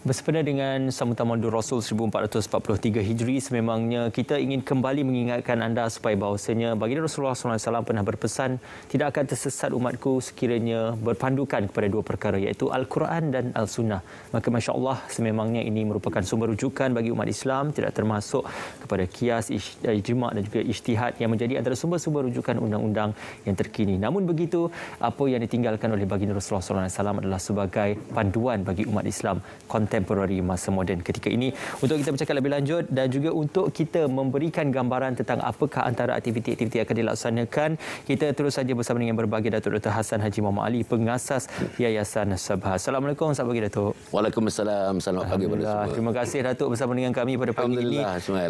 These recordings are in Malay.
Bersempena dengan sambutan Maulid Rasul 1443 Hijri, sememangnya kita ingin kembali mengingatkan anda supaya bahawasanya baginda Rasulullah SAW pernah berpesan, tidak akan tersesat umatku sekiranya berpandukan kepada dua perkara, iaitu Al-Quran dan Al-Sunnah. Maka Masya Allah, sememangnya ini merupakan sumber rujukan bagi umat Islam, tidak termasuk kepada kias, ijma' dan juga ijtihad yang menjadi antara sumber-sumber rujukan undang-undang yang terkini. Namun begitu, apa yang ditinggalkan oleh baginda Rasulullah SAW adalah sebagai panduan bagi umat Islam kontemporari masa moden ketika ini. Untuk kita bercakap lebih lanjut dan juga untuk kita memberikan gambaran tentang apakah antara aktiviti-aktiviti yang akan dilaksanakan, kita terus saja bersama dengan berbagai Datuk Dr. Hassan Haji Muhammad Ali, pengasas Yayasan Sabha. Assalamualaikum, selamat pagi Datuk. Waalaikumsalam, selamat pagi kepada semua. Terima kasih Datuk bersama dengan kami pada pagi ini.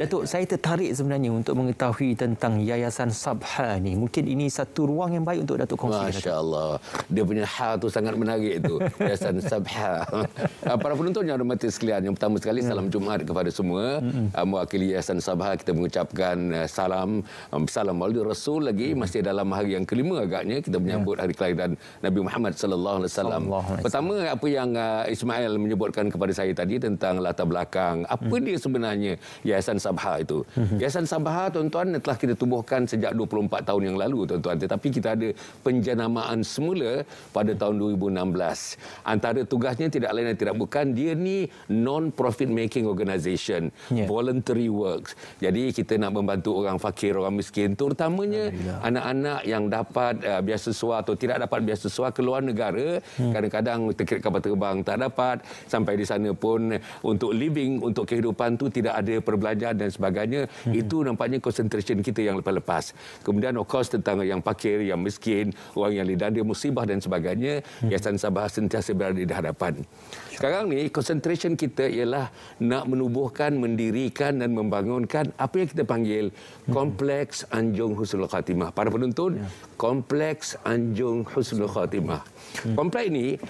Datuk, saya tertarik sebenarnya untuk mengetahui tentang Yayasan Sabha ni. Mungkin ini satu ruang yang baik untuk Datuk kongsi. Masya-Allah. Dia punya ha tu sangat menarik itu. Yayasan Sabha. Para penonton yang hormati sekalian, yang pertama sekali salam Jumaat kepada semua. Mewakili Yayasan Sabha, kita mengucapkan salam Maulid Rasul lagi, masih dalam hari yang kelima agaknya kita menyambut hari kelahiran Nabi Muhammad sallallahu alaihi wasallam. Pertama, apa yang Ismail menyebutkan kepada saya tadi tentang latar belakang apa dia sebenarnya Yayasan Sabha itu. Yayasan Sabha, tuan-tuan, telah kita tubuhkan sejak 24 tahun yang lalu, tuan-tuan, tetapi kita ada penjenamaan semula pada tahun 2016. Antara tugasnya tidak lain dan tidak bukan, dia ni non-profit making organisation, voluntary works. Jadi kita nak membantu orang fakir, orang miskin, terutamanya anak-anak yang dapat beasiswa atau tidak dapat beasiswa ke luar negara. Kadang-kadang tiket kapal terbang tak dapat, sampai di sana pun untuk living, untuk kehidupan tu tidak ada perbelanjaan dan sebagainya. Itu nampaknya concentration kita yang lepas-lepas. Kemudian of course tentang yang fakir, yang miskin, orang yang dilanda musibah dan sebagainya, Yayasan Sabha sentiasa berada di hadapan. Sekarang ni concentration kita ialah nak menubuhkan, mendirikan dan membangunkan apa yang kita panggil Kompleks Anjung Husnul Khatimah. Para penonton, Kompleks Anjung Husnul Khatimah. Kompleks ini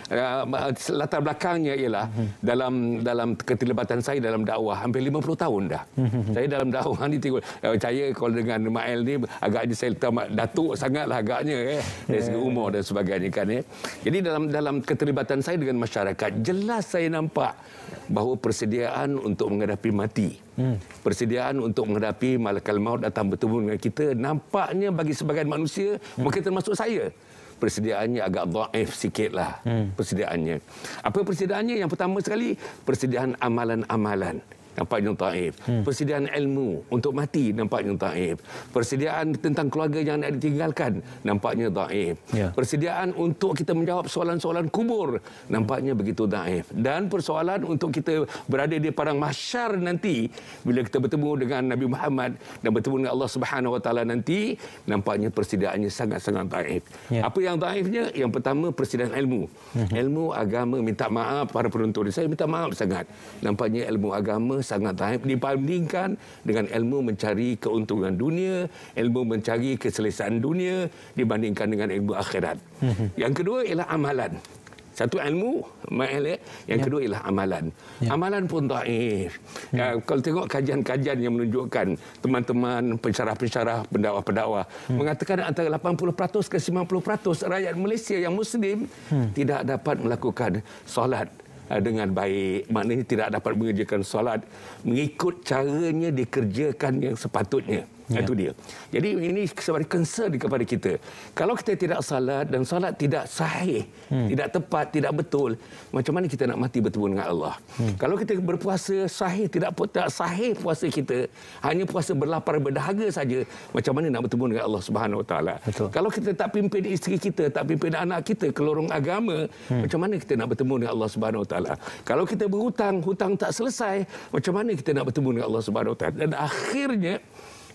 latar belakangnya ialah dalam keterlibatan saya dalam dakwah hampir 50 tahun dah. Saya dalam dakwah ni tengok, saya kalau dengan Mael ni agaknya saya datuk sangatlah agaknya dari segi umur dan sebagainya kan. Jadi dalam keterlibatan saya dengan masyarakat, jelas saya nampak bahawa persediaan untuk menghadapi mati, persediaan untuk menghadapi malakal maut datang bertemu dengan kita, nampaknya bagi sebagian manusia, mungkin termasuk saya, persediaannya agak dhaif sikitlah. Persediaannya. Apa persediaannya? Yang pertama sekali, persediaan amalan-amalan. Nampaknya taif. Persediaan ilmu untuk mati nampaknya taif. Persediaan tentang keluarga yang nak ditinggalkan nampaknya taif. Persediaan untuk kita menjawab soalan-soalan kubur nampaknya begitu taif. Dan persoalan untuk kita berada di padang mahsyar nanti bila kita bertemu dengan Nabi Muhammad dan bertemu dengan Allah Subhanahu Wa Taala nanti, nampaknya persediaannya sangat-sangat taif. Apa yang taifnya? Yang pertama, persediaan ilmu. Ilmu agama, minta maaf para penonton, saya minta maaf sangat. Nampaknya ilmu agama sangat taif dibandingkan dengan ilmu mencari keuntungan dunia, ilmu mencari keselesaan dunia dibandingkan dengan ilmu akhirat. Yang kedua ialah amalan. Satu ilmu, yang kedua ialah amalan. Amalan pun taif. Kalau tengok kajian-kajian yang menunjukkan teman-teman pensyarah-pensyarah, pendakwah-pendakwah mengatakan antara 80% ke 90% rakyat Malaysia yang Muslim tidak dapat melakukan solat dengan baik, maknanya tidak dapat mengerjakan solat mengikut caranya dikerjakan yang sepatutnya. Itu dia. Jadi ini sebagai concern kepada kita. Kalau kita tidak salat dan salat tidak sahih, tidak tepat, tidak betul, macam mana kita nak mati bertemu dengan Allah? Kalau kita berpuasa sahih, tidak sahih puasa kita, hanya puasa berlapar berdahaga saja, macam mana nak bertemu dengan Allah Subhanahu Wa Taala? Kalau kita tak pimpin isteri kita, tak pimpin anak kita ke lorong agama, macam mana kita nak bertemu dengan Allah Subhanahu Wa Taala? Kalau kita berhutang, hutang tak selesai, macam mana kita nak bertemu dengan Allah Subhanahu Wa Taala? Dan akhirnya,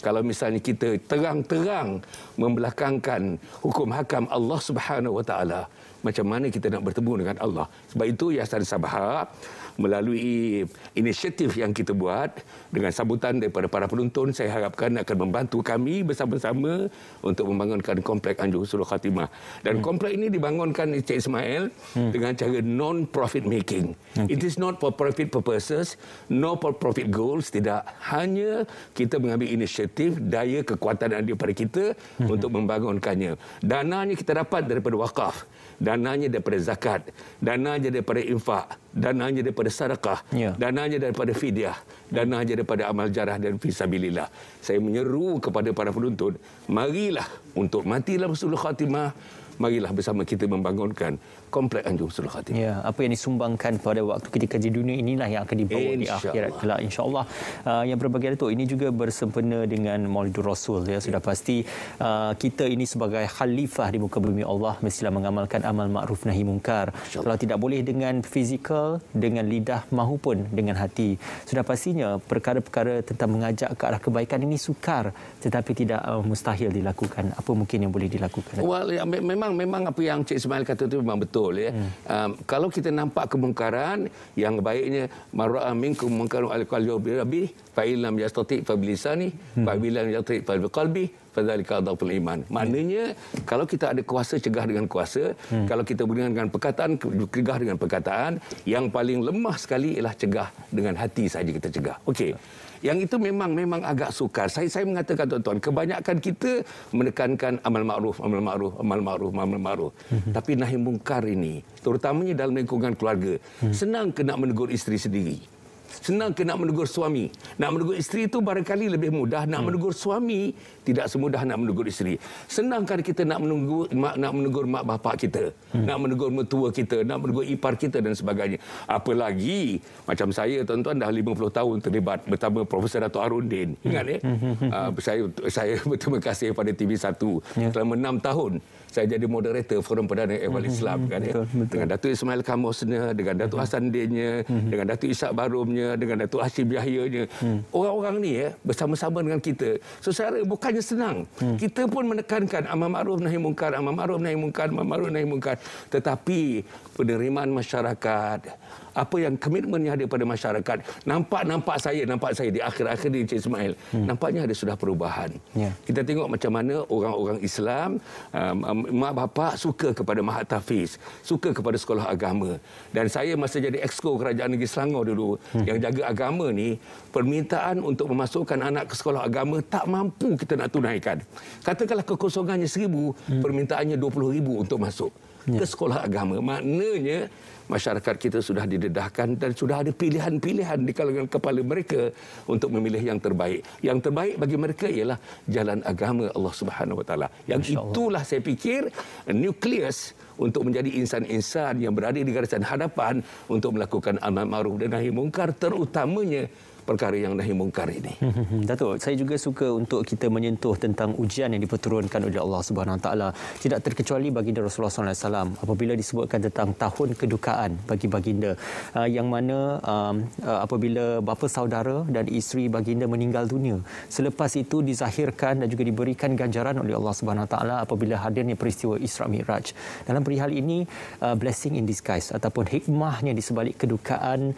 kalau misalnya kita terang-terang membelakangkan hukum hakam Allah Subhanahu Wa Taala, macam mana kita nak bertemu dengan Allah? Sebab itu Yayasan Sabha melalui inisiatif yang kita buat dengan sambutan daripada para penonton, saya harapkan akan membantu kami bersama-sama untuk membangunkan Kompleks Anjung Husnul Khatimah. Dan kompleks ini dibangunkan Encik Ismail dengan cara non-profit making. It is not for profit purposes, no for profit goals, tidak. Hanya kita mengambil inisiatif, daya kekuatan yang ada pada kita untuk membangunkannya. Dananya kita dapat daripada wakaf. dananya daripada zakat, dananya daripada infak, dananya daripada sedekah, dananya daripada fidyah, dananya daripada amal jarah dan fisabilillah. Saya menyeru kepada para penonton, marilah untuk matilah husnul khatimah, marilah bersama kita membangunkan Komplek Anjung Husnul Khatimah. Ya, apa yang disumbangkan pada waktu ketika di dunia inilah yang akan dibawa di akhirat kelak, insya-Allah. Yang berbahagia Datuk, ini juga bersempena dengan Maulidur Rasul, ya. Sudah pasti kita ini sebagai khalifah di muka bumi Allah mestilah mengamalkan amal makruf nahi mungkar. Kalau tidak boleh dengan fizikal, dengan lidah, mahupun dengan hati. Sudah pastinya perkara-perkara tentang mengajak ke arah kebaikan ini sukar, tetapi tidak mustahil dilakukan. Apa mungkin yang boleh dilakukan? Well, ya, memang apa yang Cik Ismail kata itu memang betul, ya. Kalau kita nampak kemungkaran, yang baiknya mar'a minkum munkarun al-qalbi fa illam yastati fa bilisani fa bilam yastati fa biqalbi fadzalika adhaful iman. Maknanya kalau kita ada kuasa, cegah dengan kuasa. Kalau kita dengan perkataan, cegah dengan perkataan. Yang paling lemah sekali ialah cegah dengan hati saja kita cegah. Okey. Yang itu memang agak sukar. Saya mengatakan, tuan-tuan, kebanyakan kita menekankan amal makruf. Tapi nahi mungkar ini, terutamanya dalam lingkungan keluarga, senang ke nak menegur isteri sendiri. Senang ke nak menegur suami. Nak menegur isteri itu barangkali lebih mudah. Nak menegur suami tidak semudah nak menegur isteri. Senang kan kita nak menegur mak bapak kita, nak menegur mertua kita, nak menegur ipar kita dan sebagainya. Apalagi macam saya, tuan-tuan, dah 50 tahun terlibat bersama Profesor Dato' Harundin. Ingat, ya? Saya berterima kasih pada TV1 selama 6 tahun. Saya jadi moderator Forum Perdana Ehwal Islam, kan, ya? Dengan Datuk Ismail Kamosnya, dengan Datuk Hassan Dinnya, dengan Datuk Ishak Barumnya, dengan Datuk Hashim Yahyanya. Orang-orang ni, ya, bersama-sama dengan kita. So, saya bukannya senang. Kita pun menekankan amal makruf nahi mungkar, amal makruf nahi mungkar, amal makruf nahi mungkar. Tetapi penerimaan masyarakat, apa yang komitmennya ada pada masyarakat, nampak saya di akhir-akhir ini, Encik Ismail, nampaknya ada sudah perubahan. Kita tengok macam mana orang-orang Islam, mak bapak suka kepada Mahat Tahfiz, suka kepada sekolah agama. Dan saya masa jadi exco Kerajaan Negeri Selangor dulu, yang jaga agama ni, permintaan untuk memasukkan anak ke sekolah agama tak mampu kita nak tunaikan. Katakanlah kekosongannya 1,000, permintaannya 20,000 untuk masuk ke sekolah agama. Maknanya masyarakat kita sudah didedahkan dan sudah ada pilihan-pilihan di kalangan kepala mereka untuk memilih yang terbaik. Yang terbaik bagi mereka ialah jalan agama Allah Subhanahu Wa Taala. Yang itulah saya fikir nukleus untuk menjadi insan-insan yang berada di garisan hadapan untuk melakukan amal ma'ruf dan nahi mungkar, terutamanya perkara yang nahi mungkar ini. Datuk, saya juga suka untuk kita menyentuh tentang ujian yang diperturunkan oleh Allah Subhanahu Wa Taala. Tidak terkecuali baginda Rasulullah SAW apabila disebutkan tentang tahun kedukaan bagi baginda, yang mana apabila bapa saudara dan isteri baginda meninggal dunia. Selepas itu dizahirkan dan juga diberikan ganjaran oleh Allah Subhanahu Wa Taala apabila hadirnya peristiwa Isra Mi'raj. Dalam perihal ini, blessing in disguise ataupun hikmahnya di sebalik kedukaan,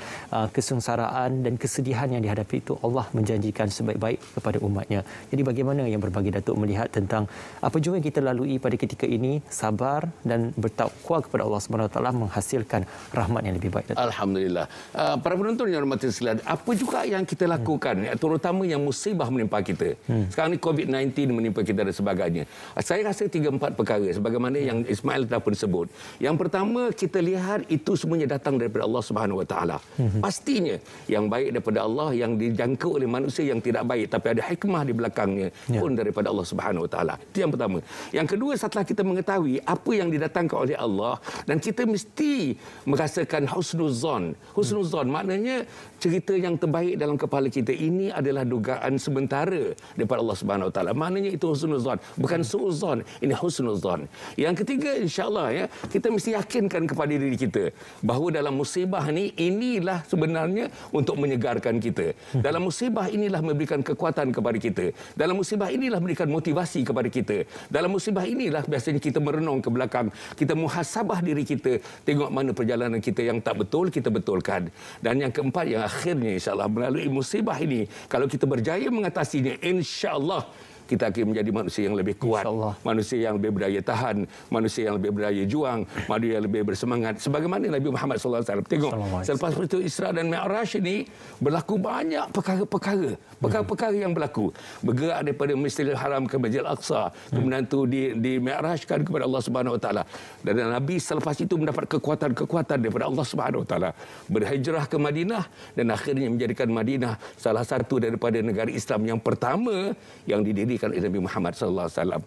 kesengsaraan dan kesedihan yang dihadapi itu, Allah menjanjikan sebaik-baik kepada umatnya. Jadi bagaimana yang berbagi Datuk melihat tentang apa juga yang kita lalui pada ketika ini, sabar dan bertakwa kepada Allah Subhanahu Wa Taala menghasilkan rahmat yang lebih baik, Datuk? Alhamdulillah. Para penonton yang hormati sekalian, apa juga yang kita lakukan, terutama yang musibah menimpa kita. Sekarang ni COVID-19 menimpa kita dan sebagainya. Saya rasa 3-4 perkara sebagaimana yang Ismail telah pun sebut. Yang pertama, kita lihat itu semuanya datang daripada Allah Subhanahu Wa Taala. Pastinya yang baik daripada Allah, yang dijangkau oleh manusia yang tidak baik, tapi ada hikmah di belakangnya pun daripada Allah Subhanahu Wa Taala. Itu yang pertama. Yang kedua, setelah kita mengetahui apa yang didatangkan oleh Allah, dan kita mesti merasakan husnuzon. Husnuzon maknanya cerita yang terbaik dalam kepala kita ini adalah dugaan sementara daripada Allah Subhanahu Wa Taala. Maknanya itu husnuzon, bukan suuzon. Ini husnuzon. Yang ketiga, insya-Allah, ya, kita mesti yakinkan kepada diri kita bahawa dalam musibah ni, inilah sebenarnya untuk menyegarkan kita. Dalam musibah inilah memberikan kekuatan kepada kita. Dalam musibah inilah memberikan motivasi kepada kita. Dalam musibah inilah biasanya kita merenung ke belakang, kita muhasabah diri kita, tengok mana perjalanan kita yang tak betul, kita betulkan. Dan yang keempat, yang akhirnya insya-Allah melalui musibah ini, kalau kita berjaya mengatasinya, insya-Allah kita akan menjadi manusia yang lebih kuat, manusia yang lebih berdaya tahan, manusia yang lebih berdaya juang, manusia yang lebih bersemangat. Sebagaimana Nabi Muhammad SAW. Tengok, selepas peristiwa Isra dan Mi'raj ini berlaku banyak perkara-perkara yang berlaku. Bergerak daripada Masjidil Haram ke Masjidil Aqsa, kemudian tu di Mi'rajkan kepada Allah Subhanahu Wa Taala. Dan Nabi selepas itu mendapat kekuatan daripada Allah Subhanahu Wa Taala, berhijrah ke Madinah dan akhirnya menjadikan Madinah salah satu daripada negara Islam yang pertama yang didirikan oleh Nabi Muhammad sallallahu alaihi wasallam.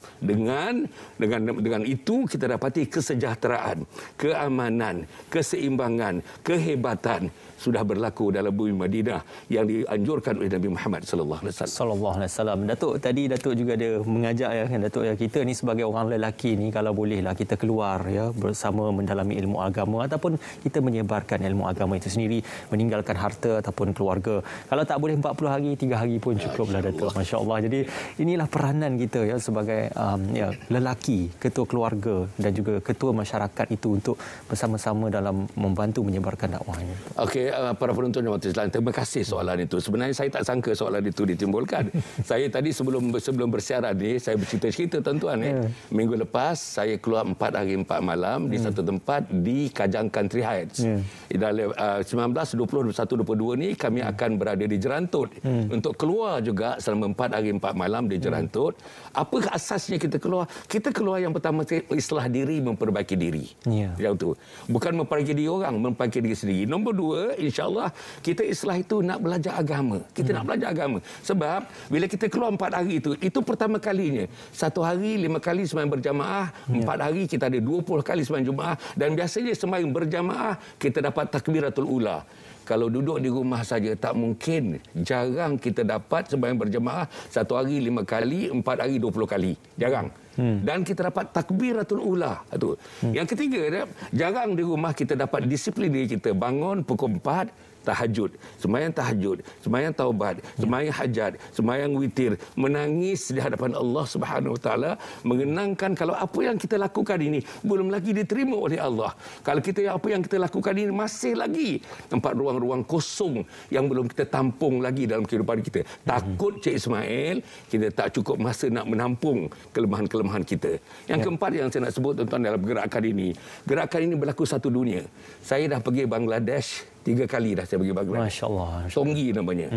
Dengan itu kita dapati kesejahteraan, keamanan, keseimbangan, kehebatan sudah berlaku dalam bumi Madinah yang dianjurkan oleh Nabi Muhammad sallallahu alaihi wasallam. Datuk juga dia mengajak ya kan Datuk, ya, kita ni sebagai orang lelaki ni kalau bolehlah kita keluar ya bersama mendalami ilmu agama ataupun kita menyebarkan ilmu agama itu sendiri, meninggalkan harta ataupun keluarga. Kalau tak boleh 40 hari, 3 hari pun cukuplah Datuk. Masya-Allah. Jadi inilah peranan kita ya sebagai lelaki, ketua keluarga dan juga ketua masyarakat itu untuk bersama-sama dalam membantu menyebarkan dakwah ini. Okey, para penonton jemaah Islam, terima kasih soalan itu. Sebenarnya saya tak sangka soalan itu ditimbulkan. Saya tadi sebelum bersiaran ni, saya bercerita-cerita tuan-tuan. Minggu lepas saya keluar 4 hari 4 malam di satu tempat di Kajang Country Heights. Dalam 19, 20, 21, 22 ni kami akan berada di Jerantut. Untuk keluar juga selama 4 hari 4 malam di Jerantut. Apa asasnya kita keluar? Kita keluar yang pertama islah diri, memperbaiki diri. Yang tu. Bukan memperbaiki diri orang, memperbaiki diri sendiri. Nombor 2, insya-Allah kita islah itu nak belajar agama. Kita nak belajar agama. Sebab bila kita keluar 4 hari itu pertama kalinya. 1 hari 5 kali sembahyang berjamaah, 4 hari kita ada 20 kali sembahyang Jumaat, dan biasanya sembahyang berjamaah kita dapat takbiratul ula. Kalau duduk di rumah saja tak mungkin. Jarang kita dapat sembahyang berjamaah 1 hari 5 kali, 4 hari 20 kali. Jarang. Dan kita dapat takbiratul ula. Yang ketiga, jarang di rumah kita dapat disiplin diri kita. Bangun pukul 4, tahajud, sembahyang taubat, sembahyang hajat, sembahyang witir, menangis di hadapan Allah Subhanahu Wa Taala, mengenangkan kalau apa yang kita lakukan ini belum lagi diterima oleh Allah. Kalau apa yang kita lakukan ini masih lagi tempat ruang-ruang kosong yang belum kita tampung lagi dalam kehidupan kita. Takut Cik Ismail, kita tak cukup masa nak menampung kelemahan-kelemahan kita. Yang keempat yang saya nak sebut tuan-tuan dalam gerakan ini berlaku satu dunia. Saya dah pergi Bangladesh 3 kali dah saya pergi Bangladesh. Masya-Allah. Tonggi namanya.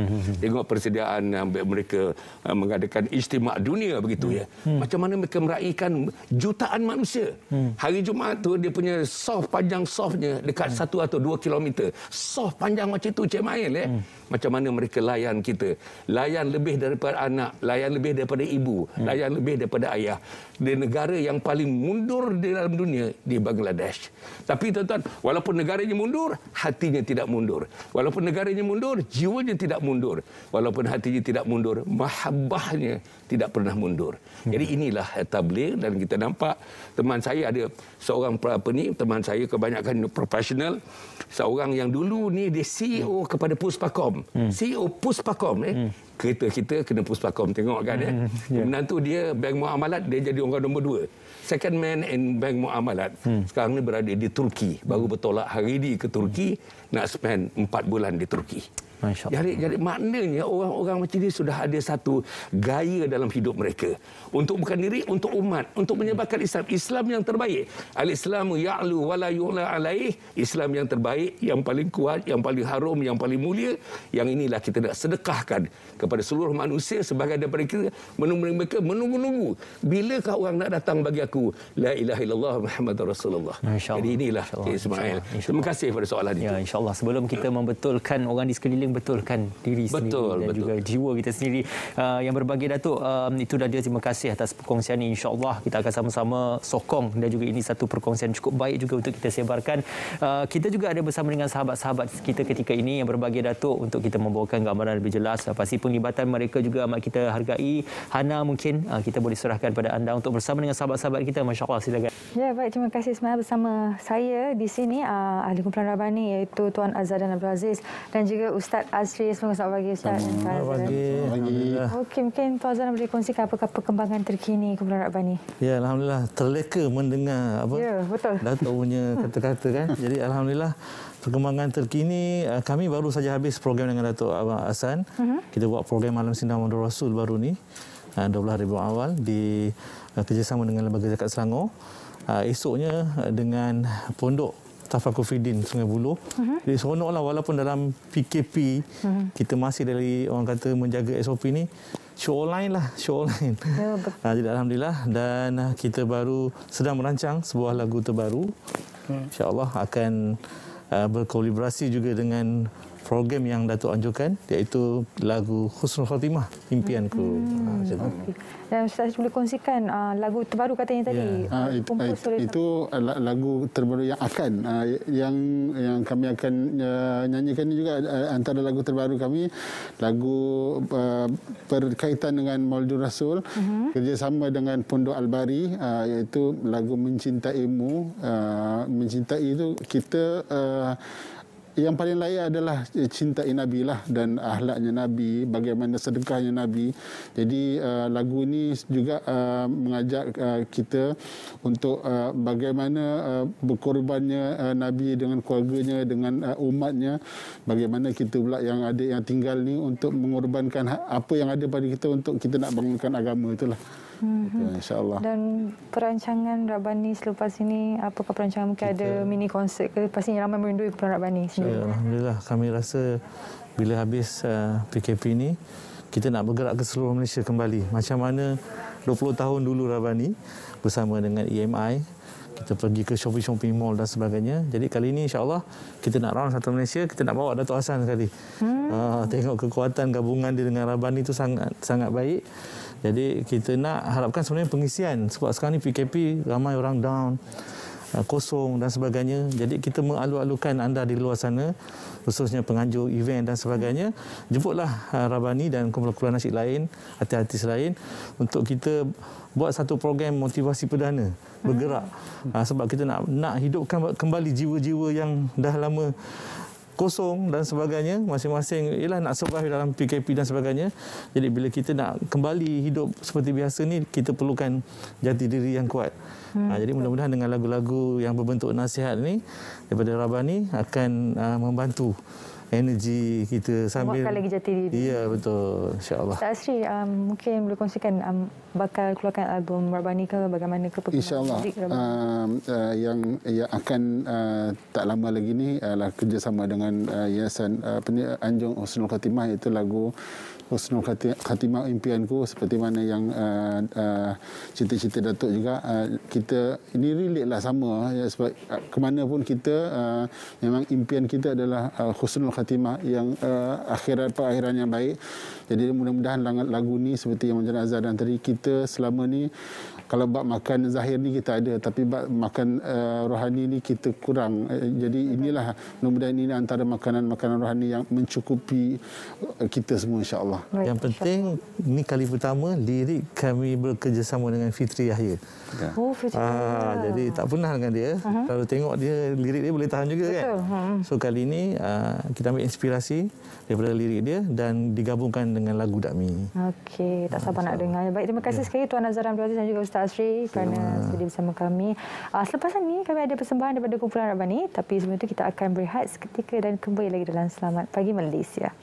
Tengok persediaan mereka mengadakan istimewa dunia begitu ya. Macam mana mereka meraihkan jutaan manusia. Hari Jumaat tu dia punya panjang softnya dekat 1 atau 2 kilometer. Soft panjang macam tu Cik Mail ya. Macam mana mereka layan kita. Layan lebih daripada anak, layan lebih daripada ibu, layan lebih daripada ayah. Di negara yang paling mundur di dalam dunia di Bangladesh. Tapi tuan-tuan, walaupun negaranya mundur, hatinya tidak mundur. Walaupun negaranya mundur, jiwanya tidak mundur. Walaupun hatinya tidak mundur, mahabbahnya tidak pernah mundur. Jadi inilah tabligh, dan kita nampak teman saya ada seorang teman saya kebanyakan profesional, seorang yang dulu ni dia CEO kepada Puspakom. CEO Puspakom kereta kita kena Puspakom, tengok kan ya. Kemudian tu dia bank muamalat, dia jadi orang nombor 2. Second man in bank muamalat. Sekarang ni berada di Turki. Baru bertolak hari ini ke Turki, nak spend 4 bulan di Turki. Jadi maknanya orang-orang macam ini sudah ada satu gaya dalam hidup mereka. Untuk bukan diri, untuk umat. Untuk menyebarkan Islam. Islam yang terbaik. Al-Islamu ya'lu wa la yu'la alaih. Islam yang terbaik, yang paling kuat, yang paling harum, yang paling mulia. Yang inilah kita nak sedekahkan kepada seluruh manusia sebagai daripada kita. Mereka menunggu-nunggu. Bilakah orang nak datang bagi aku? La ilaha illallah Muhammadur Rasulullah. Jadi inilah Cik Ismail. Terima kasih pada soalan itu. Ya, insya-Allah. Sebelum kita membetulkan orang di sekeliling, betulkan diri sendiri dan juga jiwa kita sendiri. Yang berbagi Datuk, itu dah dia. Terima kasih atas perkongsian ini. InsyaAllah kita akan sama-sama sokong, dan juga ini satu perkongsian cukup baik juga untuk kita sebarkan. Kita juga ada bersama dengan sahabat-sahabat kita ketika ini yang berbagi Datuk untuk kita membawakan gambaran lebih jelas. Pasti penglibatan mereka juga amat kita hargai. Hana, mungkin kita boleh serahkan pada anda untuk bersama dengan sahabat-sahabat kita. Masya Allah, silakan. Ya, baik. Terima kasih Ismail. Bersama saya di sini ahli kumpulan Rabbani, iaitu Tuan Azhar dan Abdul Aziz, dan juga Ustaz Azri. Selamat pagi Ustaz. Selamat pagi. Okey, mungkin Tuan Azhar boleh kongsikan apakah perkembangan terkini kumpulan Rabbani? Ya, alhamdulillah, terleka mendengar apa? Ya, betul. Datuk punya kata-kata kan. Jadi alhamdulillah perkembangan terkini, kami baru saja habis program dengan Datuk Abang Hasan. Kita buat program Malam Sinar Muhammad Rasul baru ni. 12 hari bulan awal di kerjasama dengan Lembaga Zakat Selangor. Esoknya dengan Pondok Tafakufiddin Sungai Buloh. Jadi seronoklah walaupun dalam PKP kita masih dari orang kata menjaga SOP ni, show online lah, show online. Jadi alhamdulillah, dan kita baru sedang merancang sebuah lagu terbaru. InsyaAllah akan berkolaborasi juga dengan program yang Datuk anjurkan, iaitu lagu Husnul Khatimah, Impianku. Okay. Dan Ustaz boleh kongsikan lagu terbaru katanya tadi. Itu lagu terbaru yang akan yang kami akan nyanyikan juga antara lagu terbaru kami, lagu berkaitan dengan Maulidul Rasul, kerjasama dengan Pondok Al-Bari, iaitu lagu Mencintaimu. Mencintai itu kita yang paling layak adalah cintai Nabi lah, dan akhlaknya Nabi, bagaimana sedekahnya Nabi. Jadi lagu ini juga mengajak kita untuk bagaimana berkorbannya Nabi dengan keluarganya, dengan umatnya. Bagaimana kita pula yang ada yang tinggal ni untuk mengorbankan apa yang ada pada kita untuk kita nak bangunkan agama itulah. InsyaAllah. Dan perancangan Rabbani selepas ini, apakah perancangan, mungkin ada mini konsert ke? Pastinya ramai merindui keperluan Rabbani sendiri. Alhamdulillah, kami rasa bila habis PKP ini, kita nak bergerak ke seluruh Malaysia kembali. Macam mana 20 tahun dulu Rabbani bersama dengan EMI, kita pergi ke shopping mall dan sebagainya. Jadi kali ini insyaAllah kita nak round satu Malaysia, kita nak bawa Datuk Hassan sekali. Tengok kekuatan gabungan dia dengan Rabbani itu sangat baik. Jadi kita nak harapkan sebenarnya pengisian, sebab sekarang ni PKP ramai orang down, kosong dan sebagainya. Jadi kita mengalu-alukan anda di luar sana, khususnya penganjur event dan sebagainya, jemputlah Rabbani dan kumpulan-kumpulan nasyid lain, artis-artis lain, untuk kita buat satu program motivasi perdana, bergerak. Sebab kita nak hidupkan kembali jiwa-jiwa yang dah lama kosong dan sebagainya, masing-masing ialah nak survive dalam PKP dan sebagainya. Jadi bila kita nak kembali hidup seperti biasa ni, kita perlukan jati diri yang kuat. Jadi mudah-mudahan dengan lagu-lagu yang berbentuk nasihat ni daripada Rabbani akan membantu energi kita sambil menguatkan lagi jati diri. Ya, betul, insya-Allah. Ustaz Asri, mungkin boleh kongsikan bakal keluarkan album Rabbani ke bagaimana ke? InsyaAllah. Yang akan tak lama lagi ni adalah kerjasama dengan Yayasan Anjung Husnul Khatimah, iaitu lagu Husnul Khatimah Impianku, seperti mana yang cita-cita Datuk juga. Kita ini relate lah sama, ya, sebab kemana pun kita memang impian kita adalah Husnul Khatimah, yang perakhiran yang baik. Jadi mudah-mudahan lagu ni seperti yang Encik Azhar dan tadi, kita selama ni kalau bab makan zahir ni kita ada, tapi bab makan rohani ni kita kurang. Jadi inilah, mudah-mudahan ini antara makanan-makanan rohani yang mencukupi kita semua, insya-Allah. Yang penting ni kali pertama lirik kami bekerjasama dengan Fitri Yahya. Oh, Fitri Yahya. Jadi tak pernah dengan dia. Kalau tengok dia, lirik dia boleh tahan juga. Betul. Kan. So kali ini kita ambil inspirasi daripada lirik dia dan digabungkan dengan lagu Dakmi. Okey, tak sabar nak dengar. Baik, terima kasih sekali Tuan Azhar Abdul Aziz dan juga Ustaz Asri kerana sedia bersama kami. Selepas ini kami ada persembahan daripada kumpulan Rabbani, tapi sebelum itu kita akan berehat seketika dan kembali lagi dalam Selamat Pagi Malaysia.